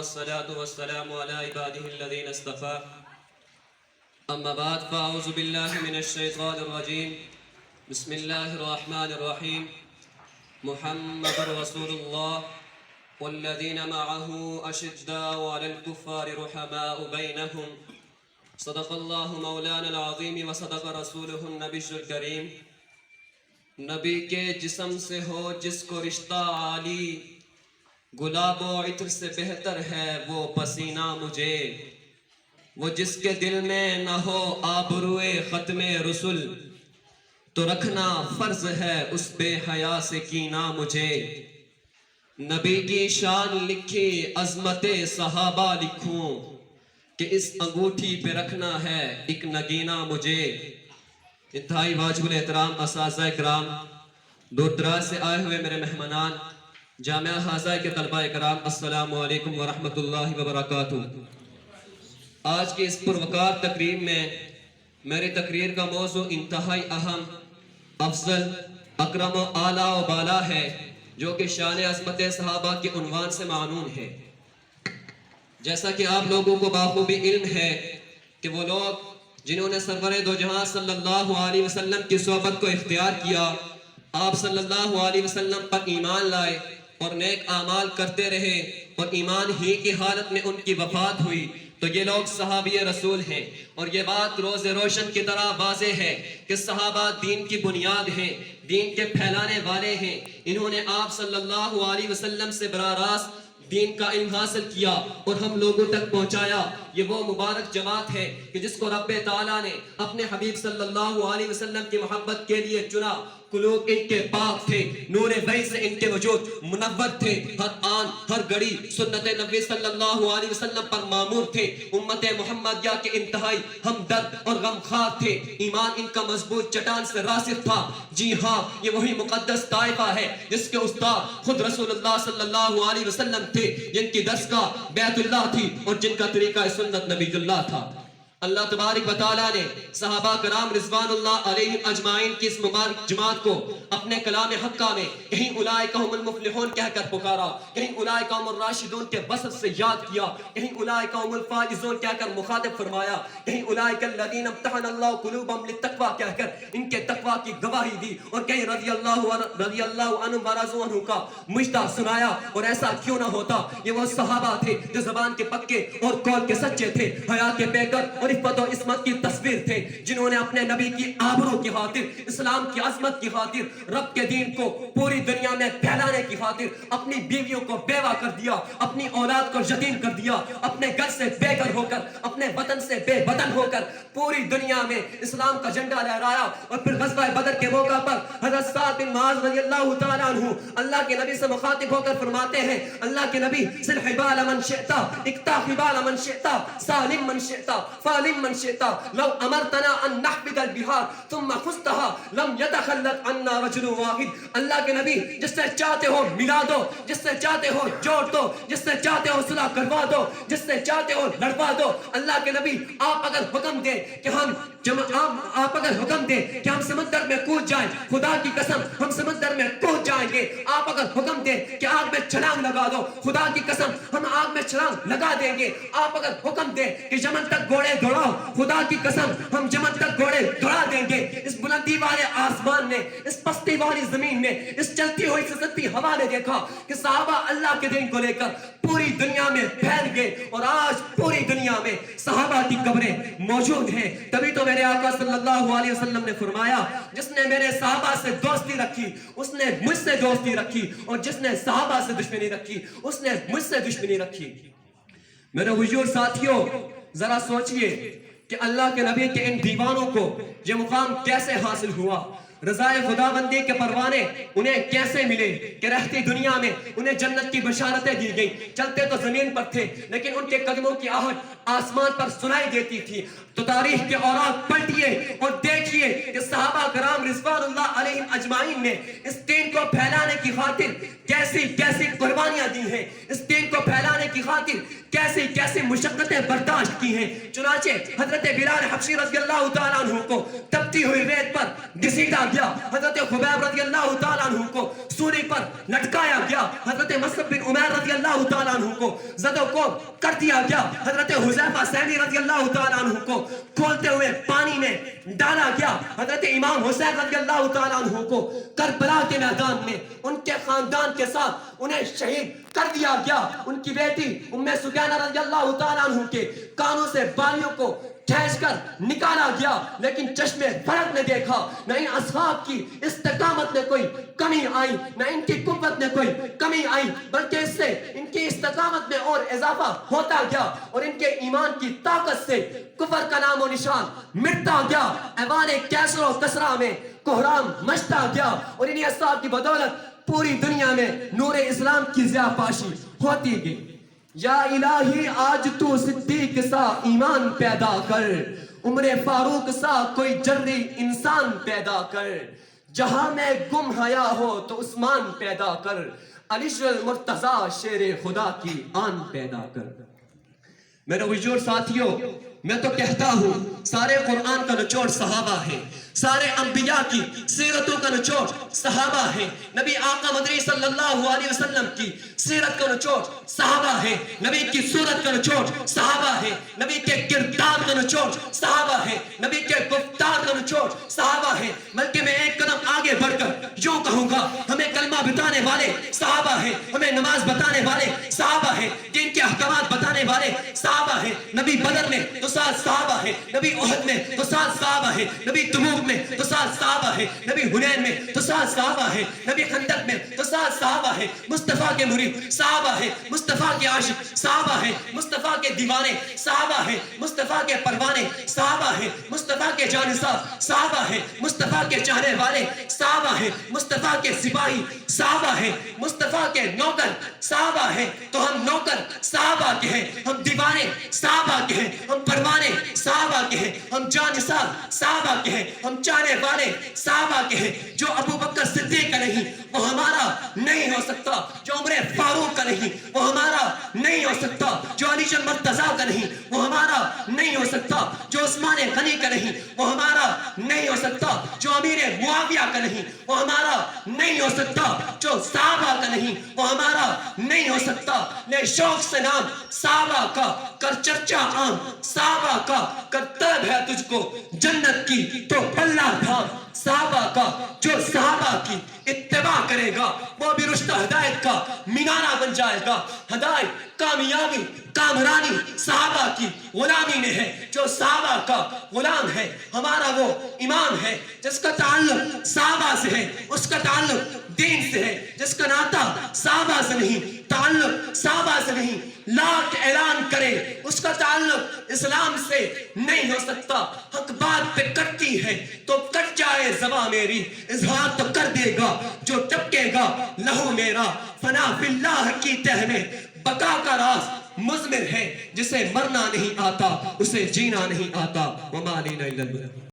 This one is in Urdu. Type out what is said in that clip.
والصلاة والسلام على عباده الذين اصطفى أما بعد فأعوذ بالله من الشيطان الرجيم بسم الله الرحمن الرحيم محمد رسول الله والذين معه أشداء على الكفار رحماء بينهم صدق الله مولانا العظيم وصدق رسوله النبي الكريم. نبی کے جسم سے ہو جس کو رشتہ عالی، گلاب و عطر سے بہتر ہے وہ پسینہ مجھے. وہ جس کے دل میں نہ ہو آبروئے ختم رسل، تو رکھنا فرض ہے اس بے حیا سے کینہ مجھے. نبی کی شان لکھی عظمت صحابہ لکھوں، کہ اس انگوٹھی پہ رکھنا ہے ایک نگینہ مجھے. انتہائی واجب الاحترام اساتذہ کرام، دور دراز سے آئے ہوئے میرے مہمانان، جامعہ حاضہ کے طلبہ کرام، السلام علیکم ورحمۃ اللہ وبرکاتہ. آج کی اس پروقار تقریب میں میری تقریر کا موضوع انتہائی اہم، افضل، اکرم و اعلیٰ و بالا ہے، جو کہ شان عظمت صحابہ کے عنوان سے معنون ہے. جیسا کہ آپ لوگوں کو بخوبی علم ہے کہ وہ لوگ جنہوں نے سرور دو جہاں صلی اللہ علیہ وسلم کی صحبت کو اختیار کیا، آپ صلی اللہ علیہ وسلم پر ایمان لائے اور نیک اعمال کرتے رہے اور ایمان ہی کی حالت میں ان کی وفات ہوئی، تو یہ لوگ صحابی رسول ہیں. اور یہ بات روز روشن کی طرح واضح ہے کہ صحابہ دین کی بنیاد ہیں، دین کے پھیلانے والے ہیں. انہوں نے آپ صلی اللہ علیہ وسلم سے براہ راست دین کا علم حاصل کیا اور ہم لوگوں تک پہنچایا. یہ وہ مبارک جماعت ہے کہ جس کو رب تعالیٰ نے اپنے حبیب صلی اللہ علیہ وسلم کی محبت کے لیے چنا. قلوب ان کے پاک تھے، نور وحی سے ان کے وجود منور تھے، ہر آن ہر گھڑی سنت نبی صلی اللہ علیہ وسلم پر معمور تھے. امت محمدیہ کے انتہائی ہمدرد اور غمخوار تھے. ایمان ان کا مضبوط چٹان سے راسخ تھا. جی ہاں، یہ وہی مقدس طائفہ ہے جس کے استاد خود رسول اللہ صلی اللہ علیہ وسلم تھے، جن کی درسگاہ بیت اللہ تھی اور جن کا طریقہ سنت نبی اللہ تھا. اللہ تبارک و تعالیٰ نے صحابہ کرام رضوان اللہ علیہم اجمعین کی اس مبارک جماعت کو اپنے کلام حقہ میں کہیں اولئک هم المفلحون کہہ کر پکارا، کہیں اولئک هم الراشدون کے وصف سے یاد کیا، کہیں اولئک هم الفائزون کہہ کر مخاطب فرمایا، کہیں اولئک الذین امتحن اللہ قلوبهم للتقوی کہہ کر ان کے تقوی کی گواہی دی، اور کہیں رضی اللہ عنہم ورضوا عنہ کا مجدہ سنایا. اور ایسا کیوں نہ ہوتا، یہ وہ صحابہ تھے جو زبان کے پکے اور قول کے سچے تھے، حیا کے بے گر اور عفت و عصمت کی تصویر تھے، جنہوں نے اپنے نبی کی آبرو کی خاطر، اسلام کی عظمت کی خاطر، رب کے دین کو پوری دنیا میں پھیلانے کی خاطر اپنی بیویوں کو بیوہ کر دیا، اپنی اولاد کو یتیم کر دیا، اپنے گھر سے بے گھر ہو کر، اپنے وطن سے بے وطن ہو کر پوری دنیا میں اسلام کا جھنڈا لہرایا. اور پھر غزوہ بدر کے موقع پر حضرت سعد بن معاذ رضی اللہ تعالیٰ عنہ اللہ کے نبی سے مخاطب ہو کر فرماتے ہیں، اللہ کے نبی سل حبال من شئتا اقطع حبال من شئتا سالم من شئتا فالم من شئتا لو امرتنا ان نحبد البحار ثم خذتها لم يتخلت عنا رجل واحد. اللہ کے نبی جس سے چاہتے ہو ملا دو، جس سے چاہتے ہو جوڑ دو، جس سے چاہتے ہو صلح کروا دو، جس سے چاہتے ہو لڑوا دو. اللہ کے نبی آپ اگر حکم دیں کہ آپ اگر حکم دیں کہ ہم سمندر میں کود جائیں، خدا کی قسم ہم سمندر میں کود جائیں گے. آپ اگر حکم دیں کہ آگ میں چھلانگ لگا دو، خدا کی قسم ہم آگ میں چھلانگ لگا دیں گے. آپ اگر حکم دیں کہ یمن تک گھوڑے دوڑاؤ، خدا کی قسم ہم یمن تک گھوڑے دوڑا دیں گے. اس بلندی والے آسمان نے، اس پستی والی زمین نے، اس چلتی ہوئی سستی ہوا نے دیکھا کہ صحابہ اللہ کے دین کو لے کر پوری دنیا میں پھیل گئے، اور آج پوری دنیا میں صحابہ کی قبریں موجود ہیں. تبھی تو میرے آقا صلی اللہ علیہ وسلم نے فرمایا، جس نے میرے صحابہ سے دوستی رکھی اس نے مجھ سے دوستی رکھی، اور جس نے صحابہ سے دشمنی رکھی اس نے مجھ سے دشمنی رکھی. میرے حضور ساتھیوں، ذرا سوچئے کہ اللہ کے نبی کے ان دیوانوں کو یہ مقام کیسے حاصل ہوا. رضائے خداوندی کے پروانے انہیں کیسے ملے کہ رہتی دنیا میں انہیں جنت کی بشارتیں دی گئیں. چلتے تو زمین پر تھے لیکن ان کے قدموں کی آہٹ آسمان پر سنائی دیتی تھی. تو تاریخ کے اوراق پلٹیے اور دیکھیے کہ صحابہ کرام رضوان اللہ علیہم اجمعین نے اس دین کو پھیلانے کی خاطر کیسی کیسی قربانیاں دی ہیں، اس دین کو پھیلانے کی خاطر کیسی کیسی کیسی مشقتیں برداشت کی ہیں. چنانچہ حضرت بلال حبشی رضی اللہ تعالیٰ عنہ کو تپتی ہوئی ریت پر گھسیٹا گیا. حضرت خبیب رضی اللہ تعالیٰ عنہ کو سولی پر لٹکایا گیا. حضرت مصعب بن عمیر رضی اللہ تعالیٰ عنہ کو زد و کوب کر دیا گیا. حضرت حذیفہ سہمی رضی اللہ تعالیٰ عنہ کو کھولتے ہوئے پانی میں ڈالا گیا. حضرت امام حسین رضی اللہ تعالیٰ عنہ کو کربلا کے میدان میں ان کے خاندان کے ساتھ انہیں شہید کر دیا گیا. ان کی بیٹی ام سفیانہ رضی اللہ تعالیٰ عنہ کے کانوں سے بالیوں کو کھینچ کر نکالا گیا, لیکن چشمے فرق نے دیکھا. نہ ان اصحاب کی استقامت میں کوئی کمی آئی, نہ ان کی قوت میں کوئی کمی آئی, بلکہ اس سے ان کی استقامت میں اور اضافہ ہوتا گیا, اور ان کے ایمان کی طاقت سے کفر کا نام و نشان مٹتا گیا. ایوان کیسر و کسرا میں کوہرام مچتا گیا, اور انہی اصحاب کی بدولت پوری دنیا میں نور اسلام کی ضیاء پاشی ہوتی گئی. یا الہی آج تو صدیق سا ایمان پیدا کر, عمر فاروق سا کوئی جری انسان پیدا کر, جہاں میں گم حیا ہو تو عثمان پیدا کر, علی المرتضیٰ شیر خدا کی آن پیدا کر. میرے حضور ساتھیوں, میں تو کہتا ہوں سارے قرآن کا نچوڑ صحابہ ہیں, سارے انبیاء کی سیرتوں کا نچوڑ صحابہ ہیں, نبی آقا مدنی صلی اللہ علیہ وسلم کی سیرت کا نچوڑ صحابہ ہیں, نبی کی صورت کا نچوڑ صحابہ ہیں, نبی کے کردار کا نچوڑ صحابہ ہیں, نبی کے گفتار کا نچوڑ صحابہ ہیں. بلکہ میں ایک قدم آگے بڑھ کر یوں کہوں گا, ہمیں کلمہ بتانے والے صحابہ ہیں, ہمیں نماز بتانے والے صحابہ ہیں, دین کے احکامات بتانے والے صحابہ ہیں. نبی بدر میں تو ساتھ صحابہ ہیں, نبی احد میں تو ساتھ صحابہ ہیں, نبی تبوک میں تو ساتھ صحابہ ہیں, نبی حنین میں تو ساتھ صحابہ ہیں, نبی خندق میں تو ساتھ صحابہ ہیں. مصطفیٰ کے مرید صحابہ ہیں, مصطفیٰ کے عاشق صحابہ ہیں, مصطفیٰ کے دیوانے صحابہ ہیں, مصطفیٰ کے پروانے صحابہ ہیں, مصطفیٰ کے جانثار صحابہ ہیں, مصطفیٰ کے چاہنے والے صحابہ ہیں, مصطفیٰ کے سپاہی صحابہ ہیں, مصطفیٰ کے نوکر صحابہ ہیں. تو ہم نوکر صحابہ کے ہیں, ہم دیوانے صحابہ کے ہیں, ہم پروانے صحابہ کے ہیں, ہم جانثار صحابہ کے ہیں, ہم چاہنے والے صحابہ کے ہیں. جو ابو بکر صدیق کا نہیں وہ ہمارا نہیں ہو سکتا, جو عمر فاروق کا نہیں وہ ہمارا نہیں ہو سکتا, جو علی المرتضیٰ کا نہیں وہ ہمارا نہیں ہو سکتا, جو عثمان غنی کا نہیں وہ ہمارا نہیں ہو سکتا, جو امیر معاویہ کا نہیں وہ ہمارا نہیں ہو سکتا, جو صحابہ کا نہیں وہ ہمارا نہیں ہو سکتا. لے شوق سے نام صحابہ کا, کر چرچا عام صحابہ کا, کر طلب ہے تجھ کو جنت کی تو پلہ دھام صحابہ کا. جو صحابہ کی اتباع کرے گا وہ بھی رشتہ ہدایت کا مینارہ بن جائے گا. ہدایت کامیابی کامرانی صحابہ کی غلامی میں ہے. جو صحابہ کا غلام ہے ہمارا وہ امام ہے, جس کا تعلق صحابہ سے ہے, اس کا تعلق دین سے ہے, جس کا ناطہ صحابہ سے نہیں, تعلق صحابہ سے نہیں, لاکھ اعلان کرے اس کا تعلق اسلام سے نہیں ہو سکتا. حق بات پہ کٹتی ہے تو کٹ جائے زباں میری, اظہار تو کر دے گا جو ٹپکے گا لہو میرا. فنا فی اللہ کی تہ میں بقا کا راز مضمر ہے, جسے مرنا نہیں آتا اسے جینا نہیں آتا. وما علینا الا البلاغ.